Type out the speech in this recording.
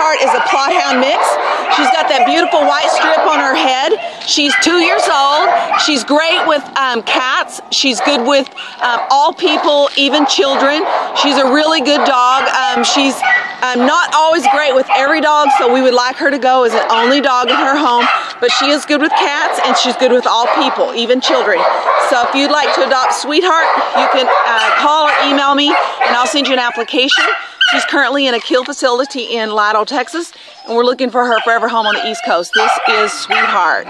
Sweetheart is a Plothound mix. She's got that beautiful white strip on her head. She's 2 years old. She's great with cats. She's good with all people, even children. She's a really good dog. She's not always great with every dog, so we would like her to go as an only dog in her home, but she is good with cats and she's good with all people, even children. So if you'd like to adopt Sweetheart, you can call or email me and I'll send you an application. She's currently in a kill facility in Laredo, Texas, and we're looking for her forever home on the East Coast. This is Sweetheart.